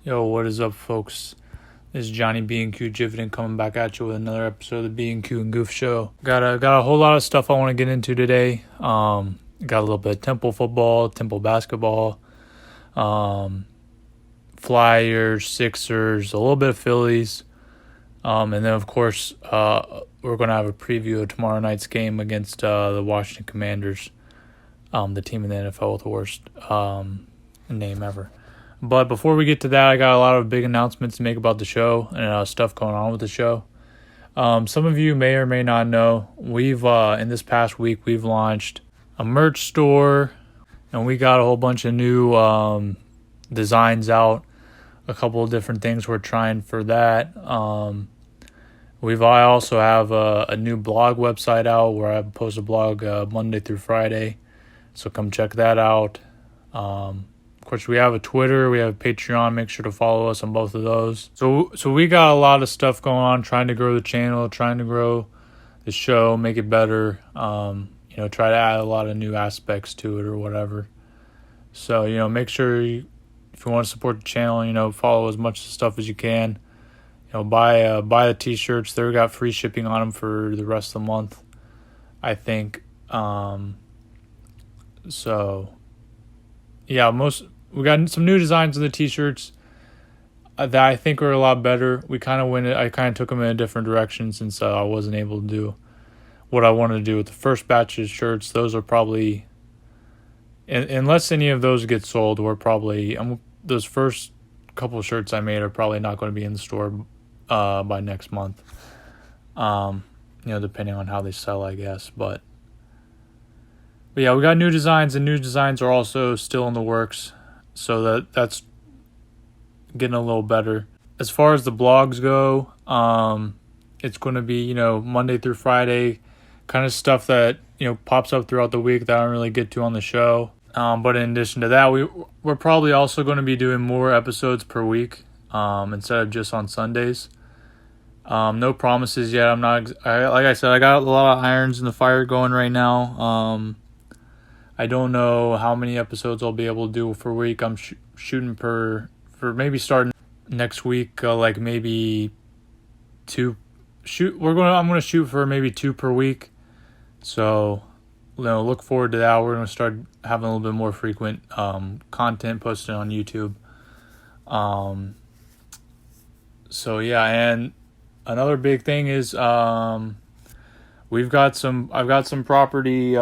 Yo, what is up, folks? This is Johnny Bnq coming back at you with another episode of the Bnq and Goof show. Got a whole lot of stuff I want to get into today. Got a little bit of Temple football, Temple basketball, Flyers, Sixers, a little bit of Phillies, and then of course we're gonna have a preview of tomorrow night's game against the Washington Commanders, the team in the NFL with the worst name ever. But before we get to that, I got a lot of big announcements to make about the show and stuff going on with the show. Some of you may or may not know, we've in this past week, we've launched a merch store, and we got a whole bunch of new designs out, a couple of different things we're trying for that. I also have a new blog website out where I post a blog Monday through Friday, so come check that out. Of course, we have a Twitter, we have a Patreon. Make sure to follow us on both of those. So we got a lot of stuff going on, trying to grow the channel, trying to grow the show, make it better. Try to add a lot of new aspects to it or whatever. So make sure if you want to support the channel, follow as much stuff as you can. Buy the t-shirts. They've got free shipping on them for the rest of the month, I think. We got some new designs of the t-shirts that I think are a lot better. I kind of took them in a different direction since I wasn't able to do what I wanted to do with the first batch of shirts. Those are probably, unless any of those get sold, those first couple of shirts I made are probably not going to be in the store by next month. Depending on how they sell, I guess. But yeah, we got new designs, and new designs are also still in the works. So that's getting a little better. As far as the blogs go, it's going to be, Monday through Friday, kind of stuff that, pops up throughout the week that I don't really get to on the show. But in addition to that, we're probably also going to be doing more episodes per week instead of just on Sundays. No promises yet. Like I said, I got a lot of irons in the fire going right now. I don't know how many episodes I'll be able to do per week. I'm shooting for maybe starting next week, like maybe two. I'm gonna shoot for maybe 2 per week. So, look forward to that. We're gonna start having a little bit more frequent content posted on YouTube. So yeah, and another big thing is I've got some property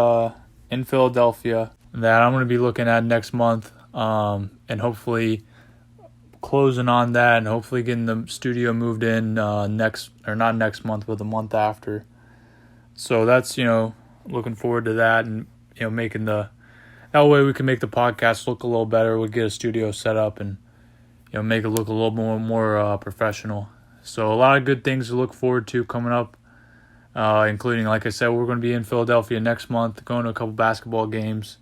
in Philadelphia that I'm going to be looking at next month, and hopefully closing on that, and hopefully getting the studio moved in not next month, but the month after. So that's, looking forward to that, and making that way we can make the podcast look a little better. We'll get a studio set up and make it look a little more professional. So a lot of good things to look forward to coming up. Including, like I said, we're going to be in Philadelphia next month, going to a couple basketball games.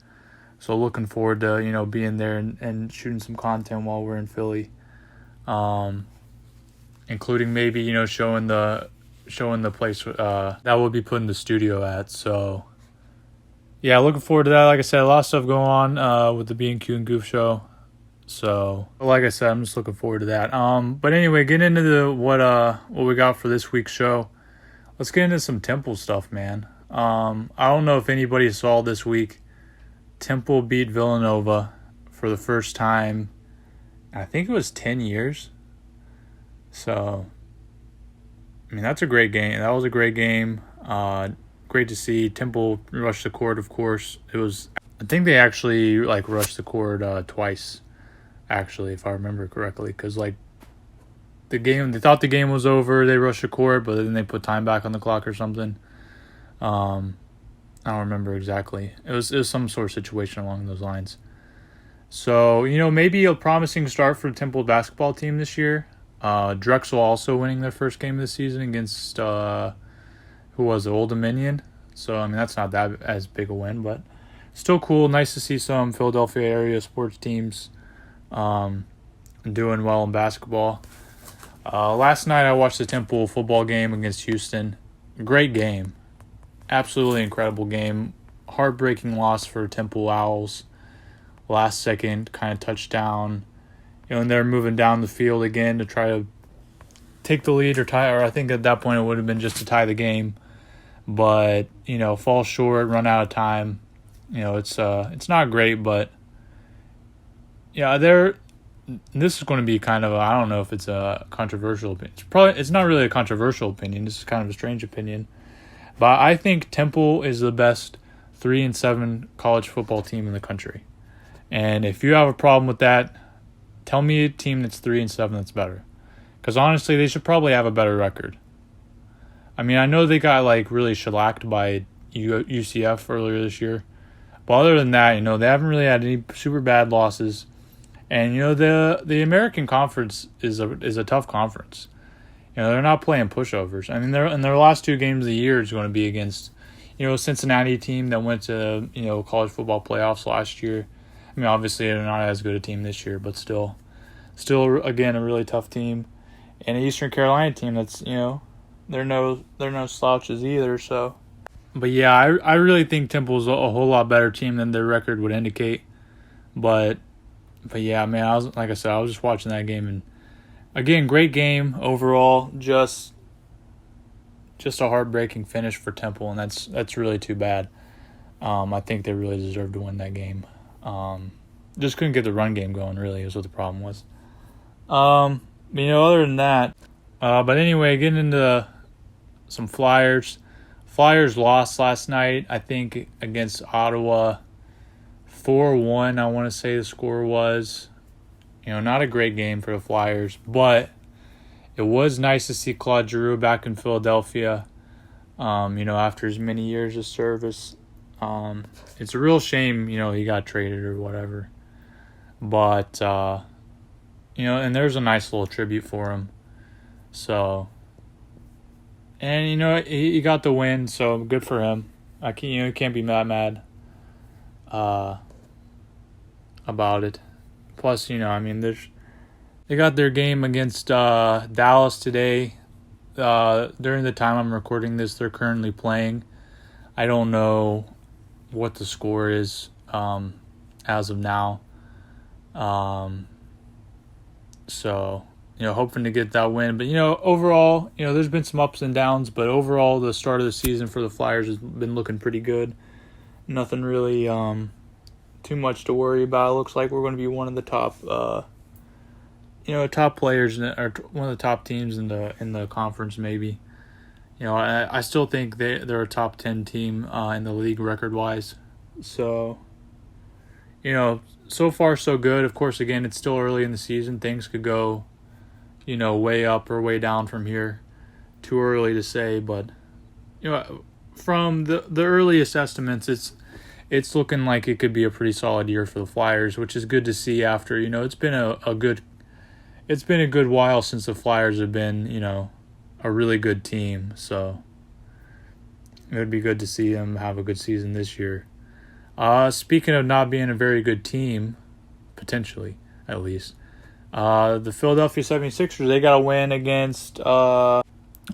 So looking forward to, being there and shooting some content while we're in Philly. Including maybe, showing the place that we'll be putting the studio at. So, yeah, looking forward to that. Like I said, a lot of stuff going on with the Bnq and Goof show. So, like I said, I'm just looking forward to that. But anyway, getting into what we got for this week's show. Let's get into some Temple stuff, man. I don't know if anybody saw this week. Temple beat Villanova for the first time, I think it was 10 years. So, that's a great game. That was a great game. Great to see. Temple rush the court, of course. I think they actually, rushed the court twice, actually, if I remember correctly. Because, they thought the game was over. They rushed the court, but then they put time back on the clock or something. I don't remember exactly. It was some sort of situation along those lines. So, maybe a promising start for the Temple basketball team this year. Drexel also winning their first game of the season against, who was it, Old Dominion. So, that's not that as big a win, but still cool. Nice to see some Philadelphia area sports teams doing well in basketball. Last night I watched the Temple football game against Houston. Great game. Absolutely incredible game. Heartbreaking loss for Temple Owls. Last second kind of touchdown and they're moving down the field again to try to take the lead or tie, or I think at that point it would have been just to tie the game, but fall short, run out of time. It's not great, but yeah, this is going to be kind of I don't know if it's a controversial opinion. It's not really a controversial opinion. This is kind of a strange opinion, but I think Temple is the best 3-7 college football team in the country. And if you have a problem with that, tell me a team that's 3-7 that's better. Because honestly, they should probably have a better record. I mean, I know they got really shellacked by UCF earlier this year, but other than that, they haven't really had any super bad losses. And the American Conference is a tough conference. They're not playing pushovers. I mean, their last 2 games of the year is going to be against Cincinnati team that went to college football playoffs last year. I mean, obviously they're not as good a team this year, but still again a really tough team, and an Eastern Carolina team that's they're no slouches either. So, but yeah, I really think Temple's a whole lot better team than their record would indicate. But yeah, man, I was just watching that game, and again, great game overall. Just a heartbreaking finish for Temple, and that's really too bad. I think they really deserved to win that game. Just couldn't get the run game going, really, is what the problem was. Other than that, but anyway, getting into some Flyers. Flyers lost last night, I think, against Ottawa, 4-1, I want to say the score was. Not a great game for the Flyers, but it was nice to see Claude Giroux back in Philadelphia, after his many years of service. It's a real shame, he got traded or whatever. But, and there's a nice little tribute for him. So, and, he got the win, so good for him. Can't be that mad about it. Plus, they got their game against Dallas today. During the time I'm recording this, they're currently playing. I don't know what the score is as of now. So, hoping to get that win. But, overall, there's been some ups and downs. But overall, the start of the season for the Flyers has been looking pretty good. Nothing really too much to worry about. It looks like we're going to be one of the top top players or one of the top teams in the conference, maybe. I still think they're a top 10 team in the league record-wise. So, so far so good. Of course, again, it's still early in the season. Things could go, way up or way down from here. Too early to say, but, from the earliest estimates, it's looking like it could be a pretty solid year for the Flyers, which is good to see after, it's been a good while since the Flyers have been, a really good team. So it would be good to see them have a good season this year. Speaking of not being a very good team, potentially at least, the Philadelphia 76ers, they got a win against the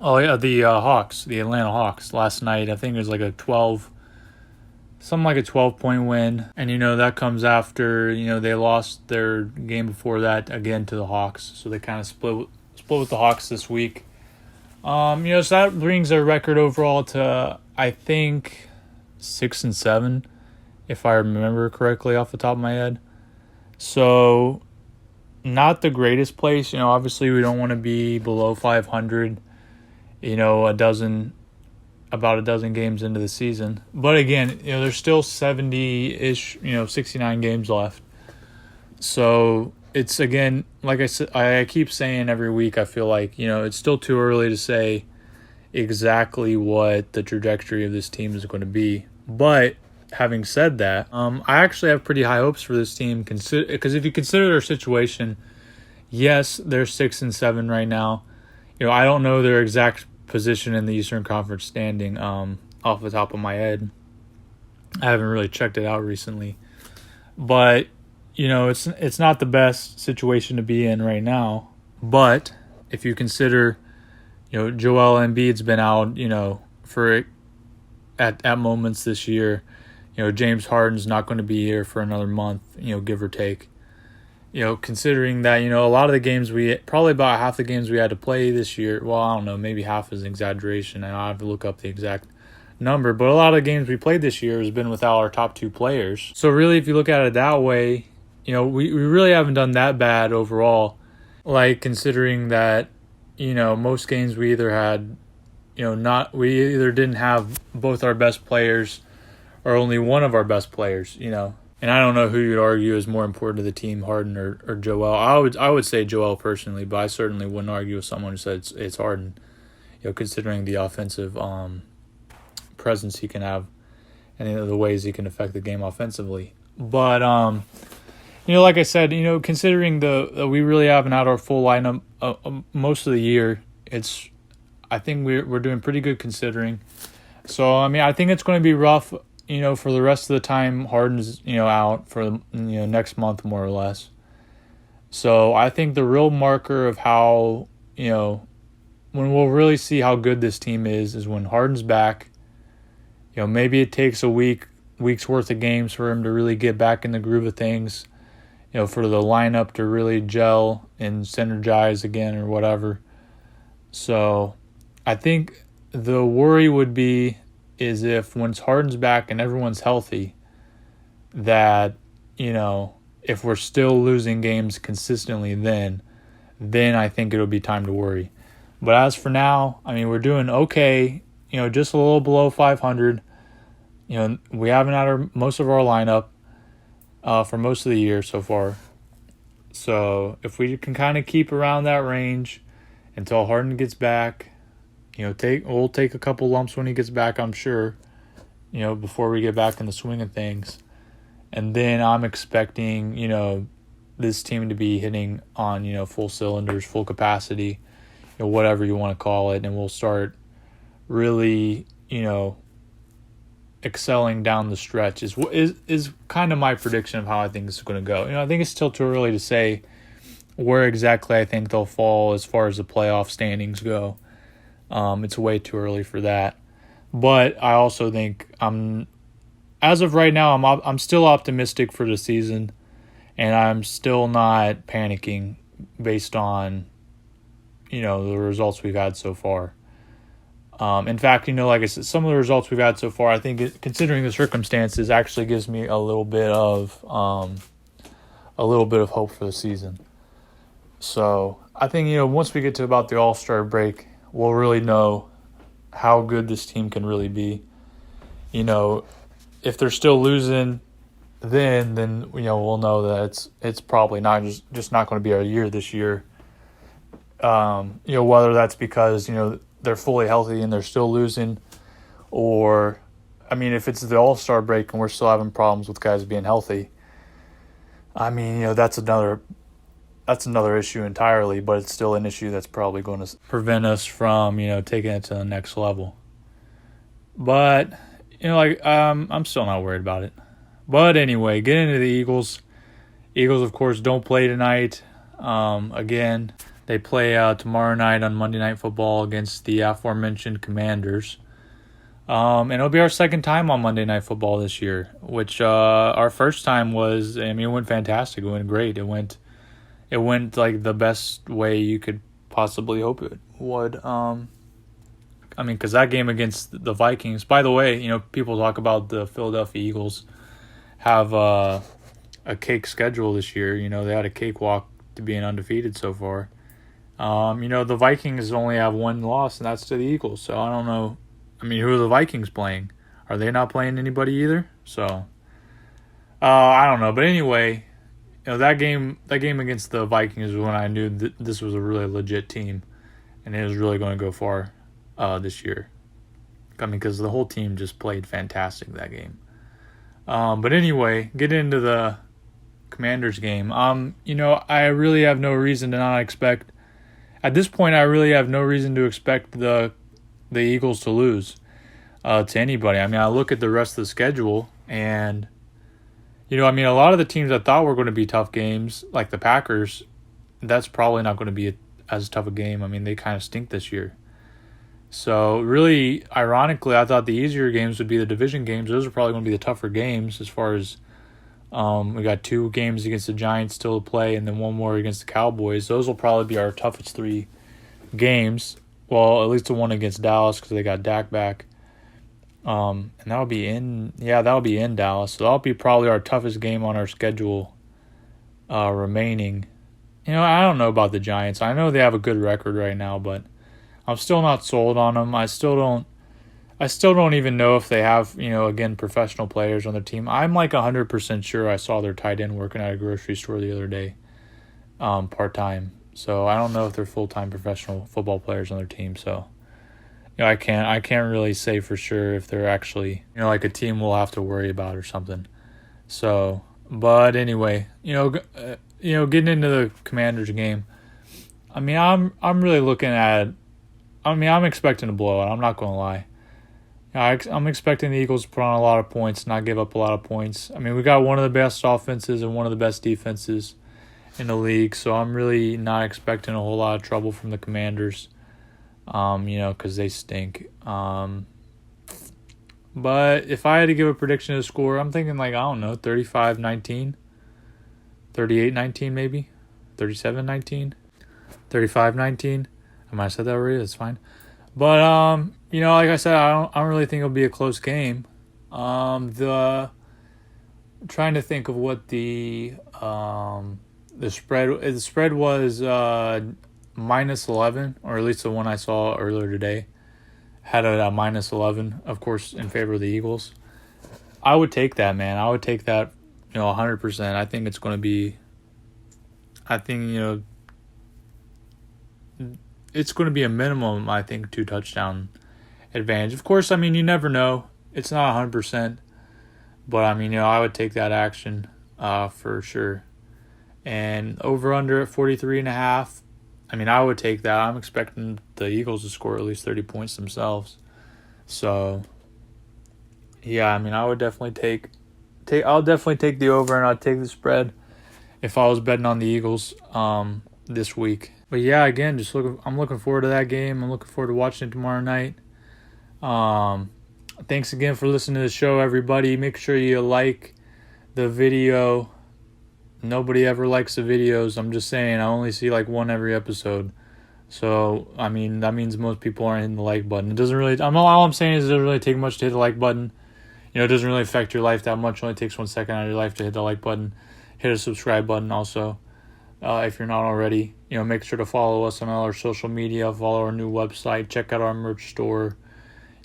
Hawks, the Atlanta Hawks last night. I think it was like a 12-point win. And, that comes after, they lost their game before that again to the Hawks. So they kind of split with the Hawks this week. So that brings their record overall to, I think, 6-7, if I remember correctly off the top of my head. So, not the greatest place. Obviously we don't want to be below 500, about a dozen games into the season. But again, there's still 70-ish, 69 games left. So it's, again, like I said, I keep saying every week, I feel like, it's still too early to say exactly what the trajectory of this team is going to be. But having said that, I actually have pretty high hopes for this team, because if you consider their situation, yes, they're 6-7 right now. I don't know their exact position in the Eastern Conference standing off the top of my head. I haven't really checked it out recently. But, it's not the best situation to be in right now. But if you consider, Joel Embiid's been out, for at moments this year. James Harden's not going to be here for another month, give or take. considering that, a lot of the games probably about half the games we had to play this year. Well, I don't know, maybe half is an exaggeration, and I have to look up the exact number. But a lot of the games we played this year has been without our top 2 players. So really, if you look at it that way, we really haven't done that bad overall. Like, considering that, most games we either had, we either didn't have both our best players or only one of our best players, And I don't know who you'd argue is more important to the team, Harden or Joel. I would say Joel personally, but I certainly wouldn't argue with someone who said it's Harden, considering the offensive presence he can have and the ways he can affect the game offensively. But like I said, considering we really haven't had our full lineup most of the year, I think we're doing pretty good considering. So I think it's going to be rough, for the rest of the time Harden's out for next month more or less. So I think the real marker of how when we'll really see how good this team is when Harden's back. Maybe it takes a week's worth of games for him to really get back in the groove of things. For the lineup to really gel and synergize again or whatever. So I think the worry would be is if once Harden's back and everyone's healthy, that, if we're still losing games consistently then I think it'll be time to worry. But as for now, we're doing okay, just a little below 500. We haven't had most of our lineup for most of the year so far. So if we can kind of keep around that range until Harden gets back, we'll take a couple lumps when he gets back, I'm sure, before we get back in the swing of things. And then I'm expecting, this team to be hitting on, full cylinders, full capacity, whatever you want to call it. And we'll start really, excelling down the stretch is kind of my prediction of how I think this is going to go. I think it's still too early to say where exactly I think they'll fall as far as the playoff standings go. It's way too early for that. But I also think as of right now, I'm still optimistic for the season, and I'm still not panicking based on the results we've had so far. In fact, like I said, some of the results we've had so far, I think, considering the circumstances, actually gives me a little bit of hope for the season. So I think once we get to about the All-Star break, we'll really know how good this team can really be. If they're still losing, then we'll know that it's probably not just not going to be our year this year. Whether that's because they're fully healthy and they're still losing, or if it's the All-Star break and we're still having problems with guys being healthy, that's another issue entirely, but it's still an issue that's probably going to prevent us from taking it to the next level. But I'm still not worried about it. But anyway, get into the Eagles. Eagles, of course, don't play tonight. Again, they play tomorrow night on Monday Night Football against the aforementioned Commanders. And it'll be our second time on Monday Night Football this year, which our first time was, it went fantastic. It went great. It went like the best way you could possibly hope it would. Because that game against the Vikings, by the way, people talk about the Philadelphia Eagles have a cake schedule this year. They had a cakewalk to being undefeated so far. The Vikings only have one loss, and that's to the Eagles. So I don't know. Who are the Vikings playing? Are they not playing anybody either? So I don't know. But anyway, that game against the Vikings was when I knew that this was a really legit team, and it was really going to go far this year. Because the whole team just played fantastic that game. But anyway, get into the Commanders game. I really have no reason to not expect. At this point, I really have no reason to expect the Eagles to lose to anybody. I look at the rest of the schedule, and a lot of the teams I thought were going to be tough games, like the Packers, that's probably not going to be as tough a game. They kind of stink this year. So really, ironically, I thought the easier games would be the division games. Those are probably going to be the tougher games as far as We got 2 games against the Giants still to play, and then 1 more against the Cowboys. Those will probably be our toughest 3 games. Well, at least the one against Dallas because they got Dak back. And that'll be in Dallas. So that'll be probably our toughest game on our schedule remaining. I don't know about the Giants. I know they have a good record right now, but I'm still not sold on them. I still don't even know if they have, again, professional players on their team. I'm like 100% sure I saw their tight end working at a grocery store the other day, part-time. So I don't know if they're full-time professional football players on their team. So, I can't really say for sure if they're actually, like a team we'll have to worry about or something. So, but anyway, getting into the Commanders game, I mean, I'm really looking at, I'm expecting a blowout. I'm not going to lie. I'm expecting the Eagles to put on a lot of points, not give up a lot of points. I mean, we got one of the best offenses and one of the best defenses in the league, so I'm really not expecting a whole lot of trouble from the Commanders, because they stink. But if I had to give a prediction of the score, I'm thinking 35-19, 38-19 maybe, 37-19, 35-19. I might have said that right. That's fine. But like I said, I don't really think it'll be a close game. I'm trying to think of what the spread was -11, or at least the one I saw earlier today had it at -11, of course, in favor of the Eagles. I would take that, man. I would take that, 100%. I think it's going to be. It's going to be a minimum, I think, 2 touchdown advantage. Of course, I mean, you never know. It's not 100%. But, I mean, I would take that action for sure. And over-under at 43.5. I mean, I would take that. I'm expecting the Eagles to score at least 30 points themselves. So, yeah, I mean, I would definitely I'll definitely take the over, and I'll take the spread if I was betting on the Eagles this week. But yeah, again, I'm looking forward to that game. I'm looking forward to watching it tomorrow night. Thanks again for listening to the show, everybody. Make sure you like the video. Nobody ever likes the videos. I'm just saying, I only see 1 every episode. So, I mean, that means most people aren't hitting the like button. It doesn't really, all I'm saying is it doesn't really take much to hit the like button. It doesn't really affect your life that much. It only takes 1 second out of your life to hit the like button. Hit a subscribe button also. If you're not already, make sure to follow us on all our social media, follow our new website, check out our merch store,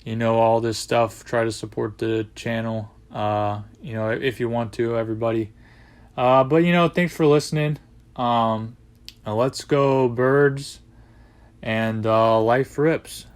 all this stuff. Try to support the channel, if you want to, everybody. But, thanks for listening. Let's go Birds, and life rips.